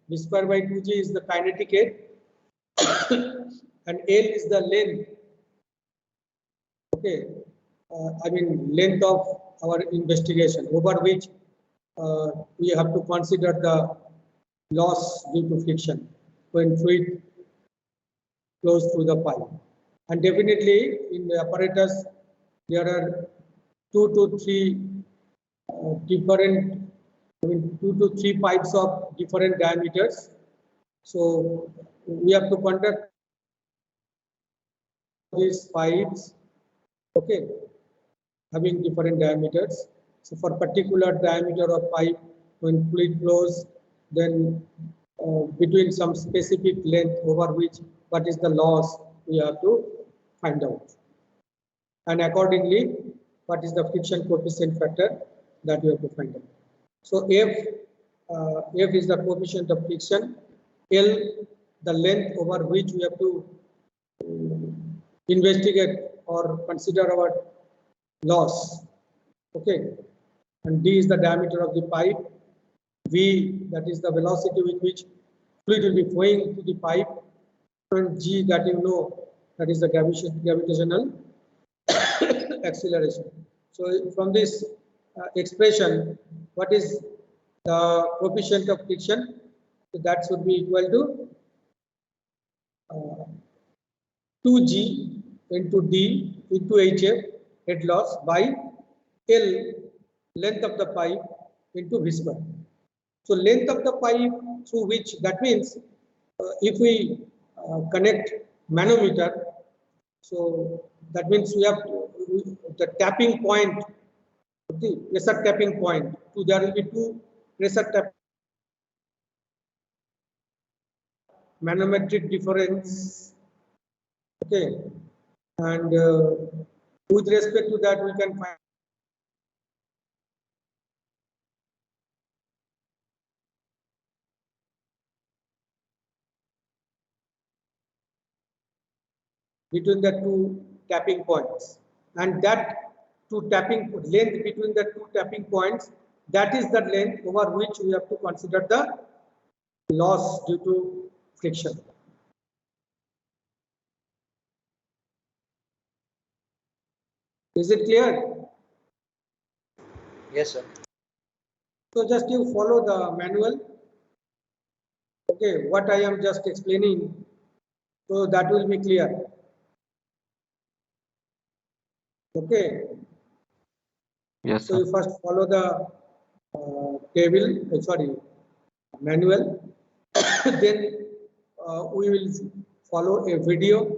V square by 2G is the kinetic head, and L is the length. Okay, I mean length of our investigation, over which we have to consider the loss due to friction when fluid flows through the pipe. And definitely in the apparatus there are 2 to 3 different, I mean 2 to 3 pipes of different diameters. So we have to conduct these pipes, okay, having different diameters. So for particular diameter of pipe, when fluid flows, then between some specific length over which what is the loss we have to find out, and accordingly what is the friction coefficient factor that we have to find out. So F is the coefficient of friction, L the length over which we have to investigate or consider our loss, okay, and D is the diameter of the pipe, V that is the velocity with which fluid will be flowing to the pipe, and G that you know that is the gravitational acceleration. So from this expression, what is the coefficient of friction? So that should be equal to 2G into D into HF, head loss, by L, length of the pipe, into V square. So length of the pipe through which, that means if we connect manometer, so that means we have the tapping point, the pressure tapping point. So there will be 2 pressure tap manometric difference, okay, and with respect to that we can find between the 2 tapping points, and that 2 tapping length between the 2 tapping points, that is the length over which we have to consider the loss due to friction. Is it clear? Yes, sir. So just you follow the manual. Okay, what I am just explaining, so that will be clear. Okay. Yes, So sir. you first follow the manual. Then we will follow a video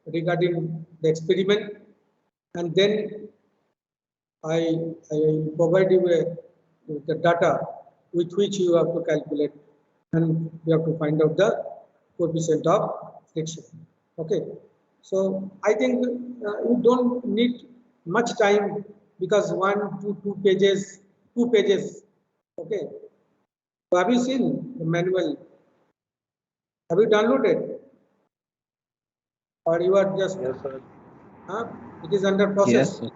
regarding the experiment, and then I provide you the data with which you have to calculate, and you have to find out the coefficient of friction. Okay, so I think you don't need much time, because 1 to 2 pages, 2 pages. Okay, so have you seen the manual? Have you downloaded, or you are just? Yes, sir. It is under process. Yes, sir.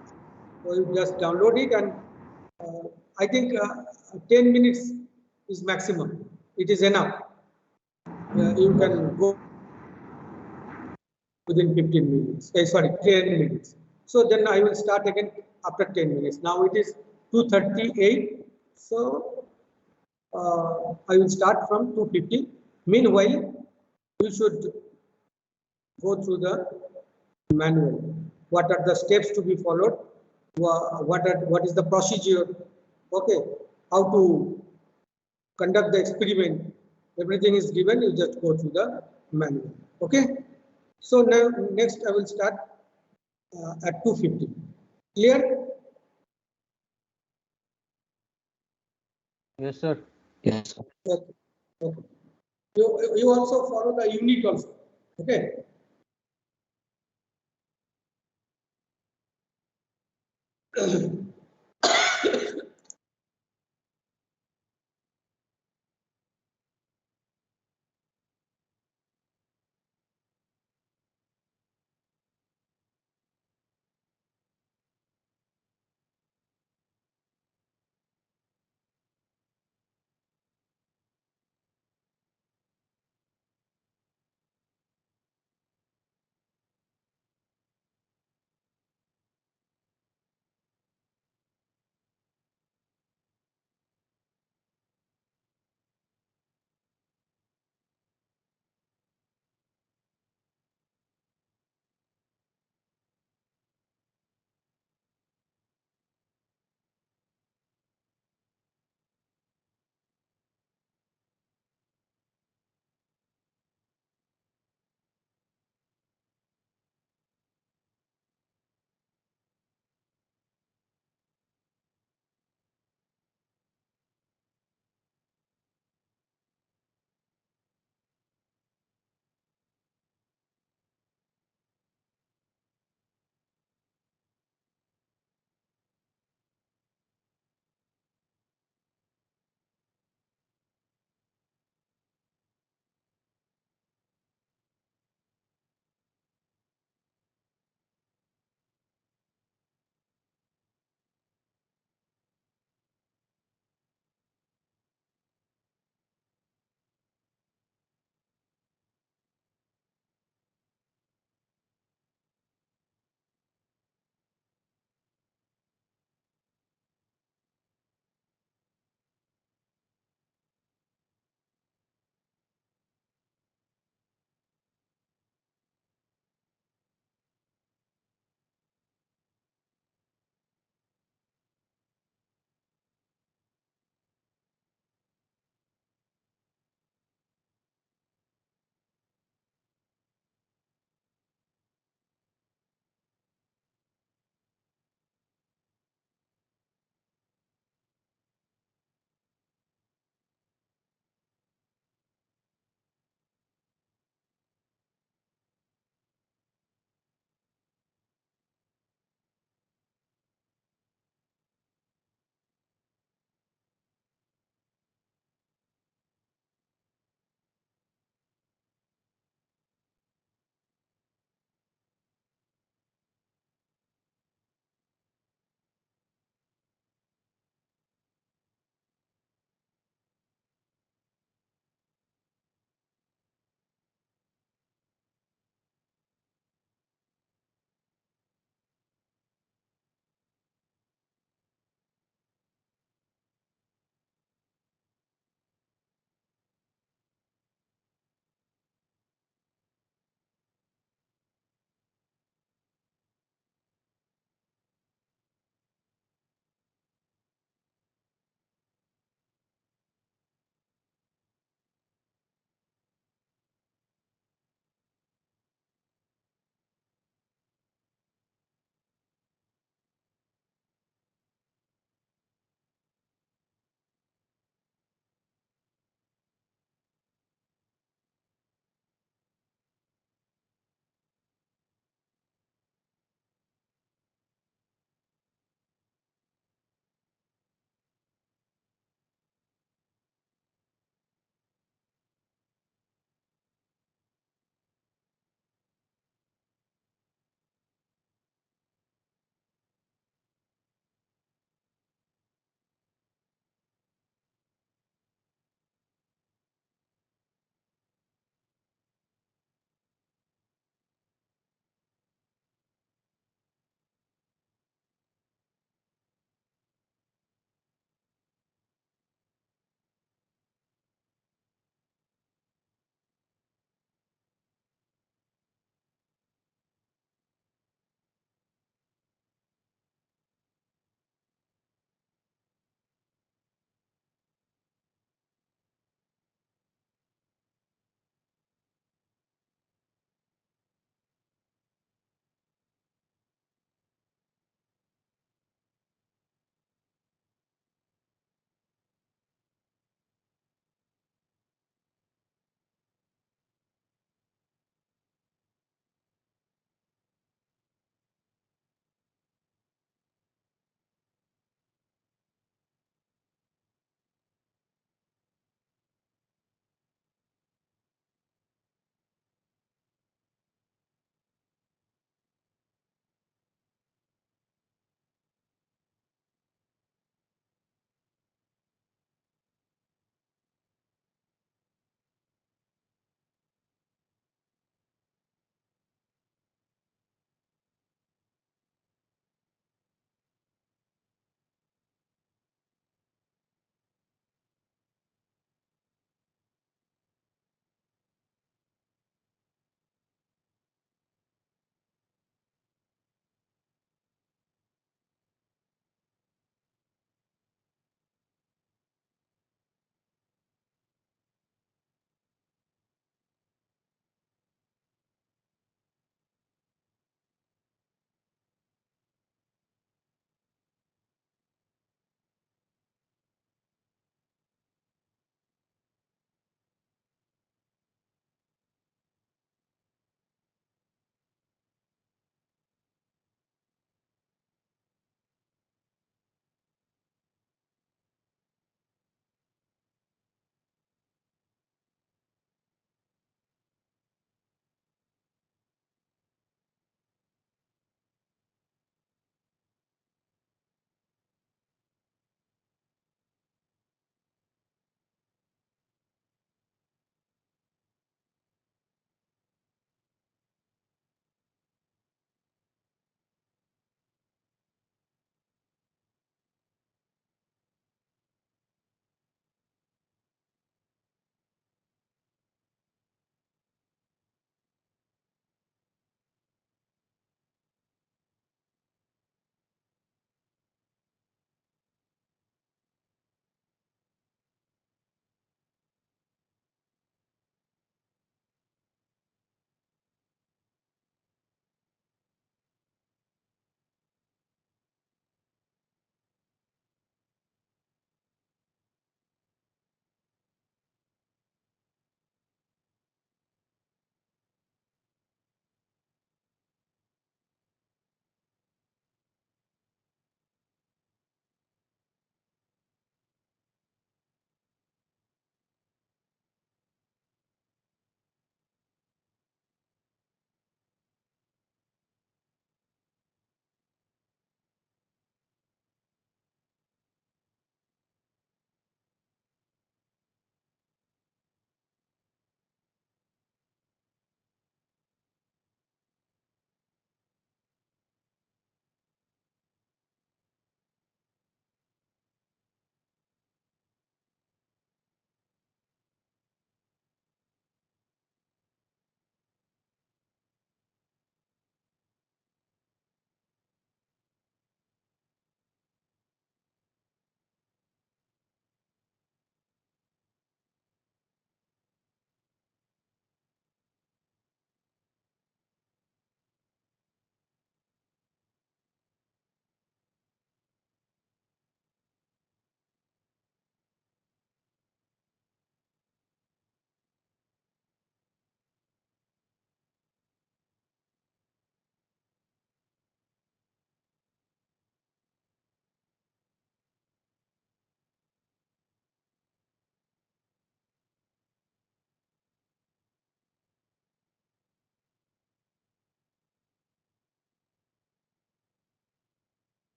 So you just download it, and I think 10 minutes is maximum. It is enough. You can go within 15 minutes. Sorry, 10 minutes. So then I will start again after 10 minutes. Now it is 2:38. So I will start from 2:50. Meanwhile, you should go through the manual. What are the steps to be followed? What is the procedure? Okay, how to conduct the experiment? Everything is given. You just go through the manual. Okay. So now next I will start at 2:50. Clear? Yes, sir. Yes, sir. Okay. Okay. You also follow the unit also. Okay.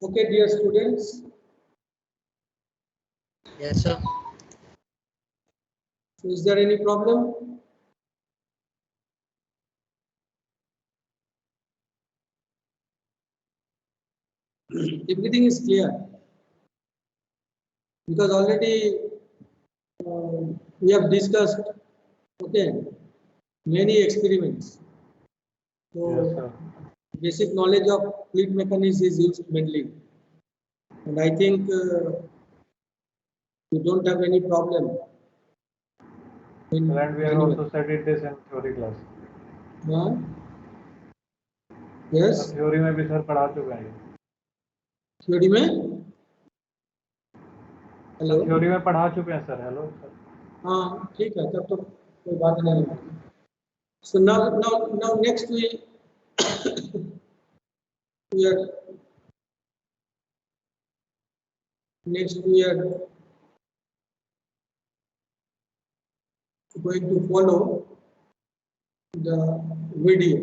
Okay, dear students. Yes, sir. So is there any problem? Everything is clear because already we have discussed, okay, many experiments. So Yes, sir. basic knowledge of fluid mechanics is used mainly, and I think you don't have any problem. In Sir, and we have manual. also studied this in theory class. Yes, theory में भी sir पढ़ा चुके हैं theory में hello theory में पढ़ा चुके हैं सर हेलो सर हाँ ठीक है तब तो कोई बात नहीं है so now next we are going to follow the video.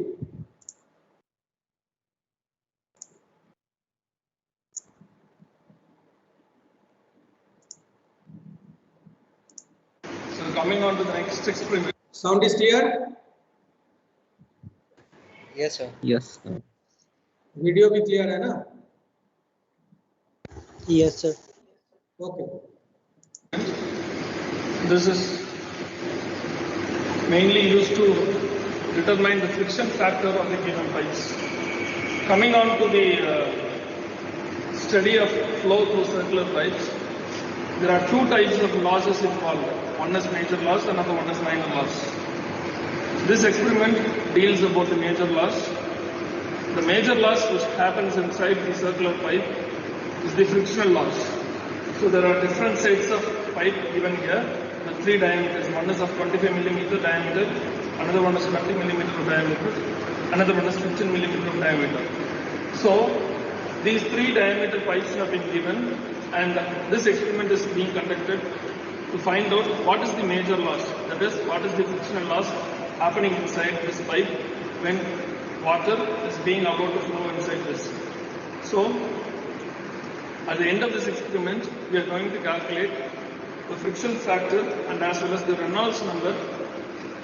So coming on to the next experiment. Sound is clear? Yes, sir. Yes, sir. Video भी clear है ना? Yes, sir. Okay. This is mainly used to determine the friction factor of the given pipes. Coming on to the study of flow through circular pipes, there are two types of losses involved. One is major loss, another one is minor loss. This experiment deals about the major loss. The major loss which happens inside the circular pipe is the frictional loss. So there are different sets of pipe given here. The three diameters. One is of 25 millimeter diameter, another one is 20 millimeter of diameter, another one is 15 millimeter of diameter. So these three diameter pipes have been given, and this experiment is being conducted to find out what is the major loss. That is, what is the frictional loss happening inside this pipe when water is being allowed to flow inside this. So at the end of this experiment, we are going to calculate the friction factor and as well as the Reynolds number,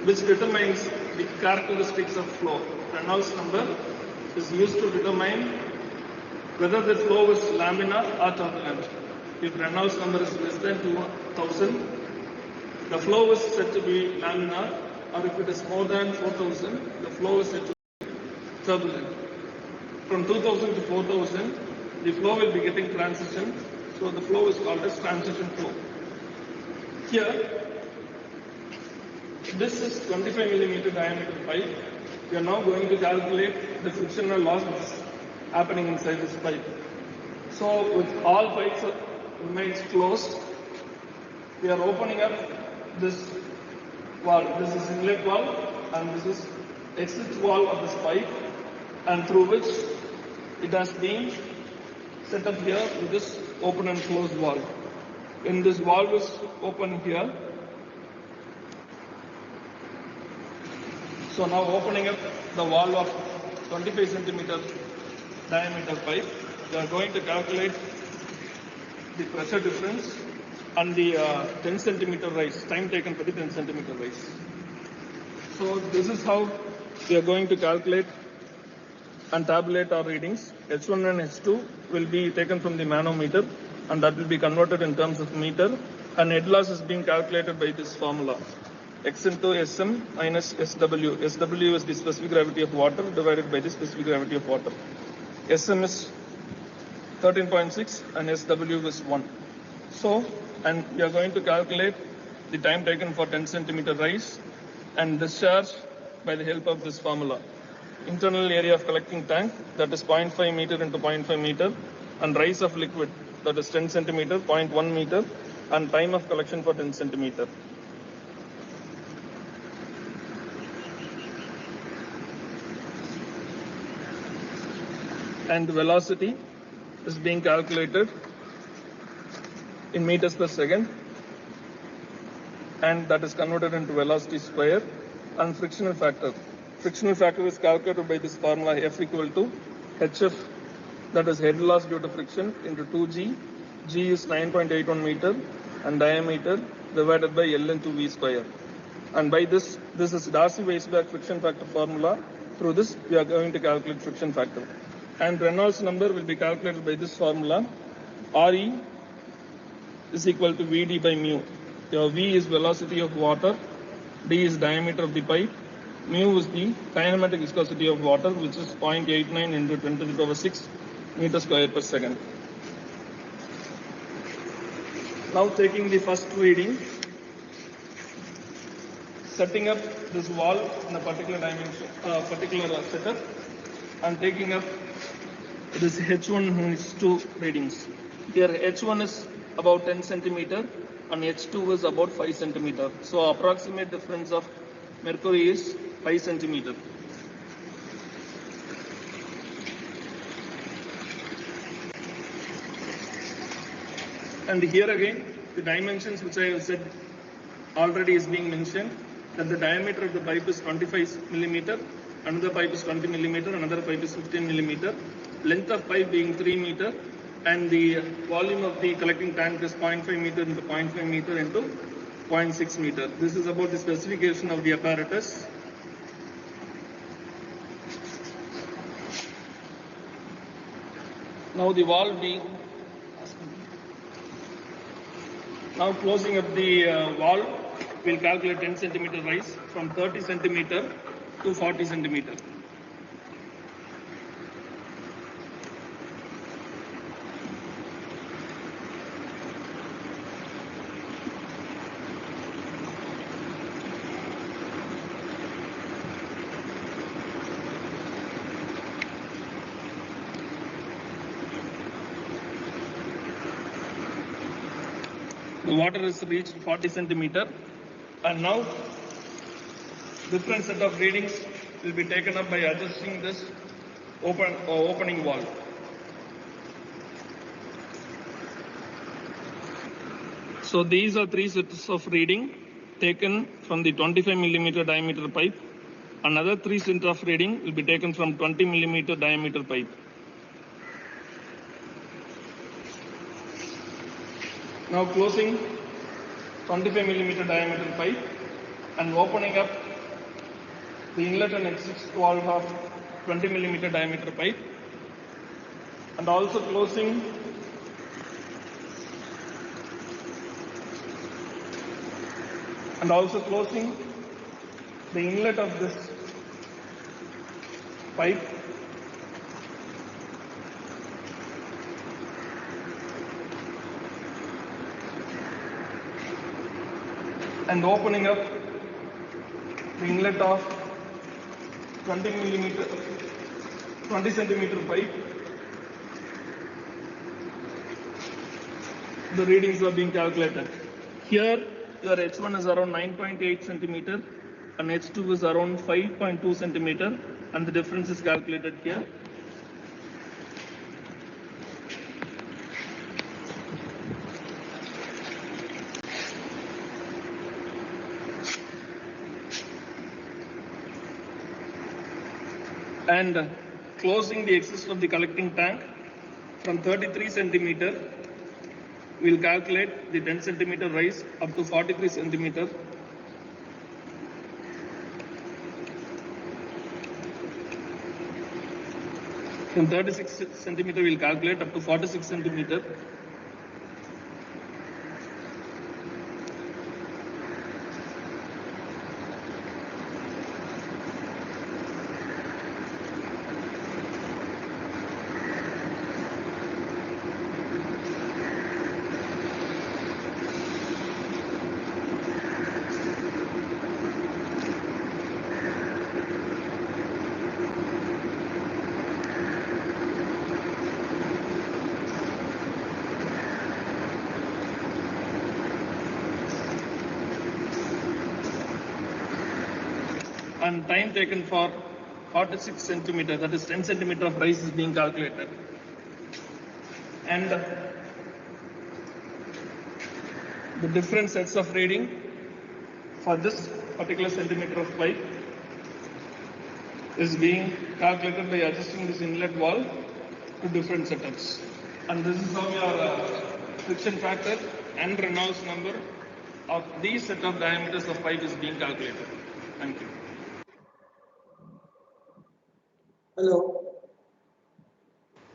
which determines the characteristics of flow. Reynolds number is used to determine whether the flow is laminar or turbulent. If Reynolds number is less than 2000, the flow is said to be laminar, or if it is more than 4000, the flow is said to be turbulent. From 2000 to 4000, the flow will be getting transition, so the flow is called as transition flow. Here, this is 25 millimeter diameter pipe. We are now going to calculate the frictional loss which is happening inside this pipe. So with all pipes remains closed, we are opening up this valve. This is inlet valve and this is exit valve of this pipe, and through which it has been set up here with this open and closed valve. When this valve is open here, so now opening up the valve of 25 centimeter diameter pipe, we are going to calculate the pressure difference and the 10 centimeter rise, time taken for the 10 centimeter rise. So this is how we are going to calculate and tabulate our readings. H1 and H2 will be taken from the manometer and that will be converted in terms of meter, and head loss is being calculated by this formula. X into Sm minus Sw. Sw is the specific gravity of water divided by the specific gravity of water. Sm is 13.6 and Sw is 1. So, and we are going to calculate the time taken for 10 centimeter rise and discharge by the help of this formula. Internal area of collecting tank, that is 0.5 meter into 0.5 meter, and rise of liquid, that is 10 centimeter, 0.1 meter, and time of collection for 10 centimeter. And the velocity is being calculated in meters per second, and that is converted into velocity square. And frictional factor is calculated by this formula, F equal to HF that is head loss due to friction into 2G. G is 9.81 meter and diameter divided by L into V square. And by this is Darcy-Weisbach friction factor formula. Through this, we are going to calculate friction factor. And Reynolds number will be calculated by this formula. Re is equal to Vd by mu. Your V is velocity of water, D is diameter of the pipe, mu is the kinematic viscosity of water, which is 0.89 into 10 to the power 6 meter square per second. Now taking the first reading, setting up this wall in a particular dimension, particular setup, and taking up this H1 and H2 readings. Here H1 is about 10 centimeter and H2 is about 5 centimeter. So approximate difference of mercury is 5 centimeter. And here again, the dimensions which I have said already is being mentioned, that the diameter of the pipe is 25 millimeter, another pipe is 20 millimeter, another pipe is 15 millimeter, length of pipe being 3 meter, and the volume of the collecting tank is 0.5 meter into 0.5 meter into 0.6 meter. This is about the specification of the apparatus. Now the wall being, now closing up the wall, we'll calculate 10 centimeter rise from 30 centimeter to 40 centimeter. The water is reached 40 centimeter, and now different set of readings will be taken up by adjusting this opening wall. So these are 3 sets of reading taken from the 25 millimeter diameter pipe. Another 3 sets of reading will be taken from 20 millimeter diameter pipe. Now closing 25 millimeter diameter pipe and opening up the inlet and exit valve of 20 millimeter diameter pipe, and also closing the inlet of this pipe and opening up the inlet of 20 centimeter pipe. The readings are being calculated. Here your H1 is around 9.8 centimeter and H2 is around 5.2 centimeter, and the difference is calculated here. And closing the exit of the collecting tank from 33 centimeter, we will calculate the 10 centimeter rise up to 43 centimeter. From 36 centimeter, we will calculate up to 46 centimeter. And time taken for 46 centimeter, that is 10 centimeter of rise is being calculated. And the different sets of reading for this particular centimeter of pipe is being calculated by adjusting this inlet valve to different setups. And this is how your friction factor and Reynolds number of these set of diameters of pipe is being calculated. Thank you. Hello.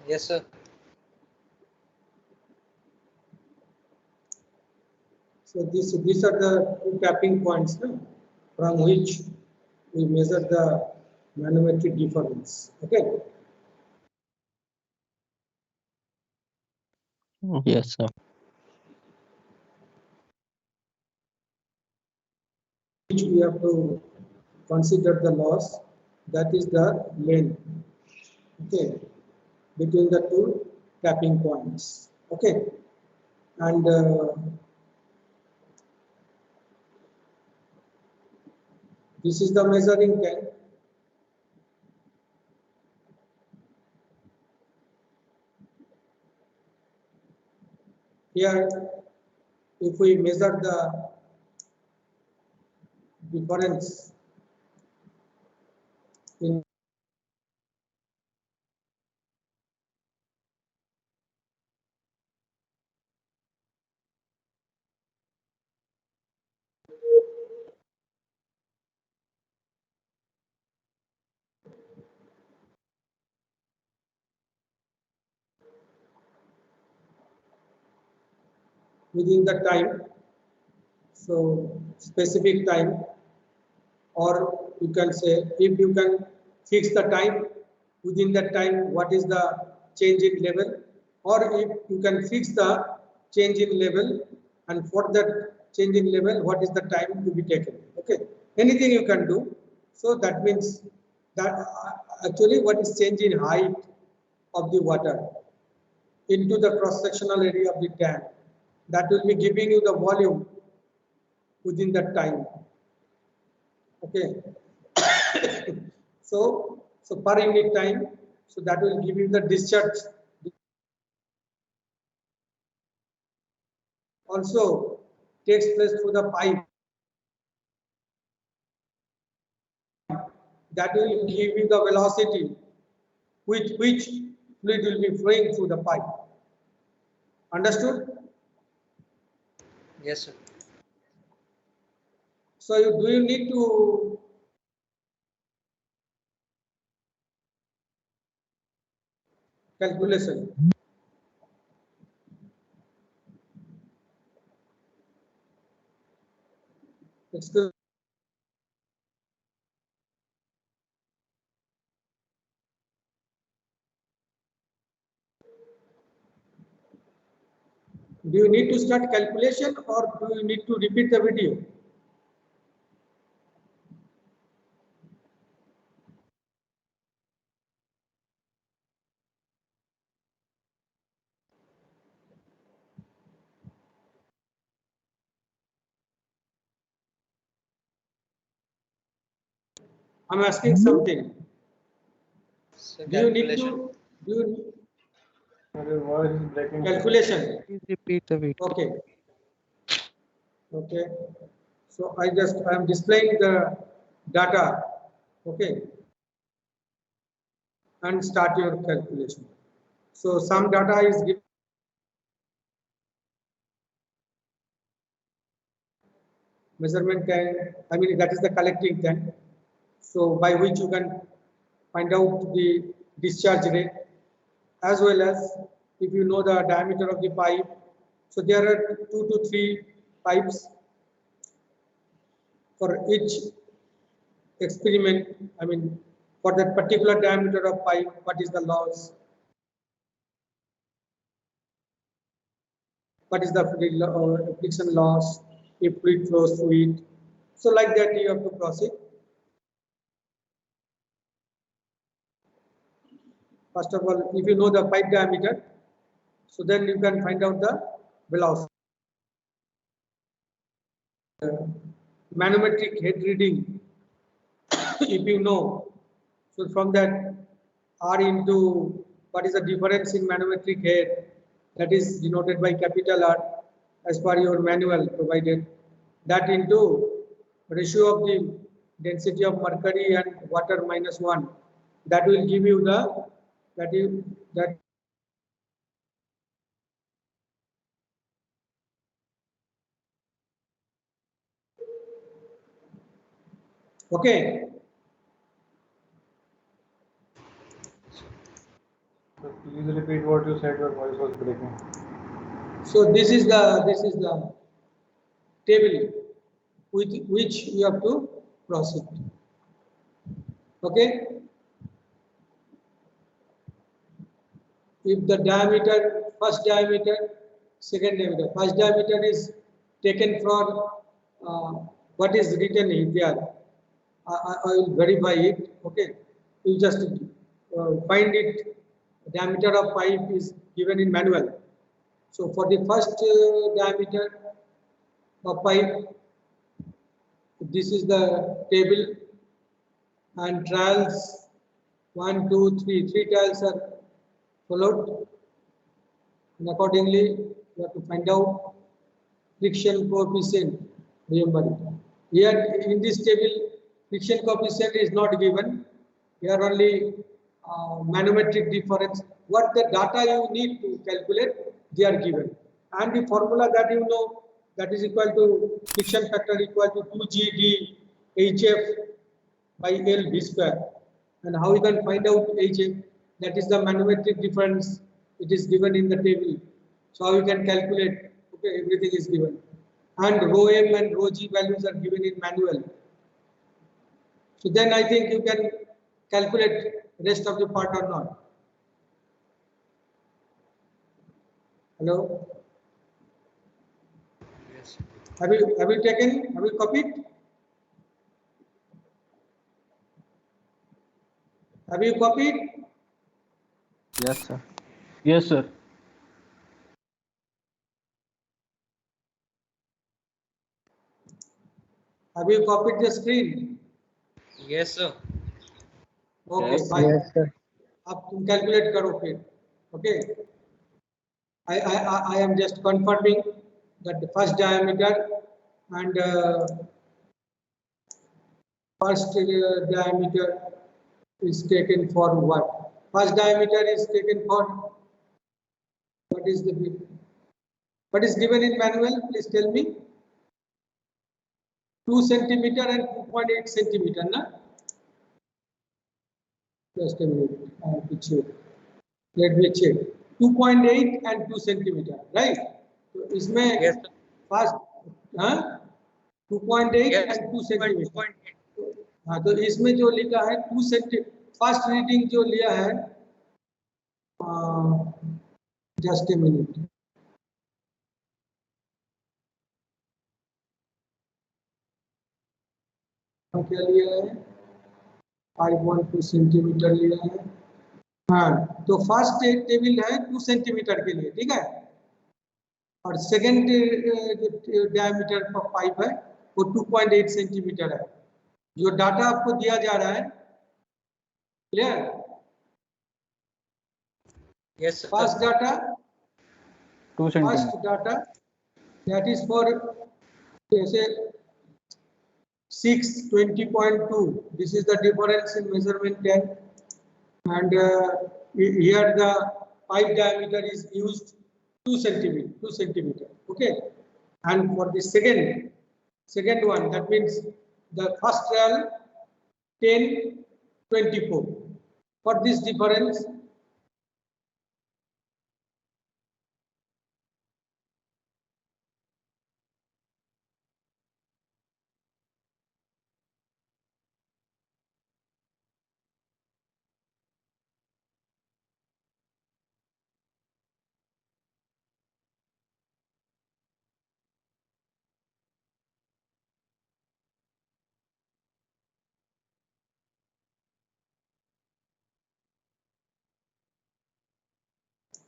Yes, sir. So these are the two tapping points, no? From which we measure the manometric difference. Okay. Yes, sir. Which we have to consider the loss, that is the length, okay, between the two tapping points, okay. And this is the measuring tank. Here, if we measure the difference in within the time, so specific time, or you can say if you can fix the time, within that time what is the change in level, or if you can fix the change in level, and for that change in level what is the time to be taken, okay, anything you can do. So that means that actually what is change in height of the water into the cross sectional area of the tank, that will be giving you the volume within that time, okay. So per unit time, so that will give you the discharge. Also takes place through the pipe, that will give you the velocity with which fluid will be flowing through the pipe. Understood? Yes, sir. So do you need to calculation? Excuse. Do you need to start calculation, or do you need to repeat the video? I'm asking something. So Do you need calculation. to do you, Sir, your voice is breaking. calculation? Please repeat the video. Okay. Okay. So I am displaying the data. Okay. And start your calculation. So some data is given. Measurement tank, I mean that is the collecting tank. So by which you can find out the discharge rate, as well as if you know the diameter of the pipe. So there are 2 to 3 pipes for each experiment. I mean, for that particular diameter of pipe, what is the loss? What is the friction loss if fluid flows through it? So like that you have to proceed. First of all, if you know the pipe diameter, so then you can find out the velocity. Manometric head reading, if you know, so from that R into what is the difference in manometric head, that is denoted by capital R as per your manual provided, that into ratio of the density of mercury and water -1, that will give you the that Okay. So please repeat what you said. Your voice was breaking. So this is the table with which you have to proceed. Okay. If the diameter, first diameter, second diameter, first diameter is taken from what is written here. I will verify it. Okay. You just find it. Diameter of pipe is given in manual. So for the first diameter of pipe, this is the table and trials 1, 2, 3. 3 trials are followed, and accordingly you have to find out friction coefficient. Remember it. Here in this table, friction coefficient is not given. Here only manometric difference. What the data you need to calculate, they are given, and the formula that you know, that is equal to friction factor equal to 2GD HF by L V square. And how you can find out HF? That is the manometric difference. It is given in the table. So how you can calculate? Okay, everything is given. And rho m and rho g values are given in manual. So then I think you can calculate rest of the part or not. Hello? Yes. Have you taken? Have you copied? Have you copied? Yes, sir. Yes, sir. Have you copied the screen? Yes, sir. Okay, Yes. fine. Yes, sir. आप तुम calculate करो फिर. Okay. I am just confirming that the first diameter and first diameter is taken for what? First diameter is taken for what is the bit? What is given in manual? Please tell me. 2 centimeter and 2.8 centimeter, na? Just a minute. I have to check. Let me check. 2.8 and 2 centimeter, right? So इसमें Yes, sir. first, हाँ? 2.8 Yes. and 2 centimeter. 2.8. हाँ, तो इसमें जो लिखा है 2 senti, first reading जो लिया है, जस्ट ए मिनट, क्या लिया है, 5.2 सेंटीमीटर लिया है. हाँ, तो फर्स्ट टेबल है 2 सेंटीमीटर के लिए, ठीक है, और सेकंड जो डायमीटर का पाइप है वो 2.8 सेंटीमीटर है. जो डाटा आपको दिया जा रहा है, clear? Yes, sir. First data, 2 first centimeters. data, that is for say 620.2. This is the difference in measurement 10, and here the pipe diameter is used 2 centimeter. Okay, and for the second one, that means the first trial 1024. For this difference,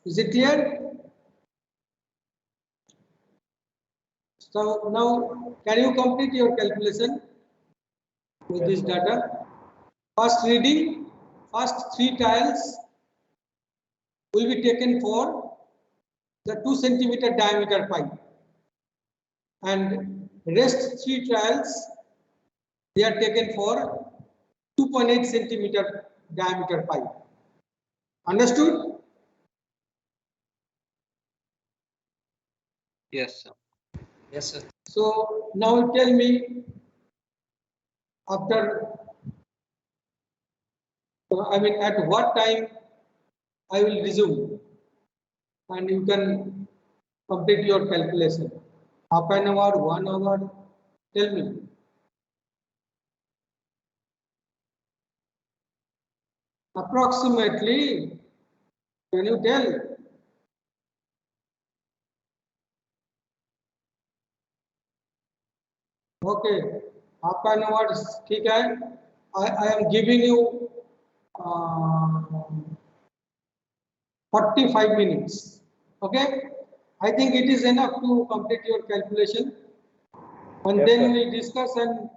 is it clear? So now, can you complete your calculation with this data? First reading, first 3 tiles will be taken for the 2 centimeter diameter pipe, and rest 3 trials they are taken for 2.8 centimeter diameter pipe. Understood? Yes, sir. Yes, sir. So now tell me, after, I mean, at what time I will resume, and you can complete your calculation. Half an hour, 1 hour, tell me. Approximately, can you tell? Okay, half an hour, ठीक है. I am giving you 45 minutes. Okay, I think it is enough to complete your calculation, and Yes, then sir. we discuss and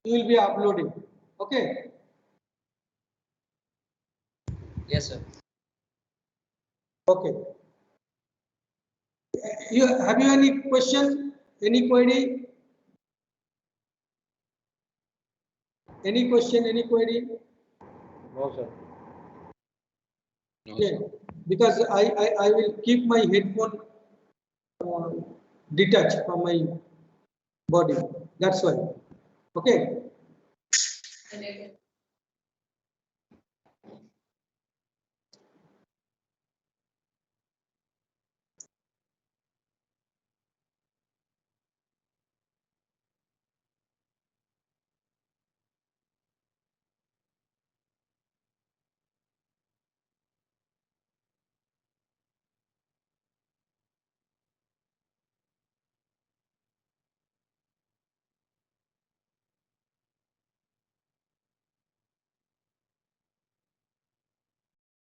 you will be uploading. Okay. Yes, sir. Okay. Have you any question? Any query? Any question? Any query? No, sir. No, Okay. sir. Because I will keep my headphone detached from my body. That's why. Okay.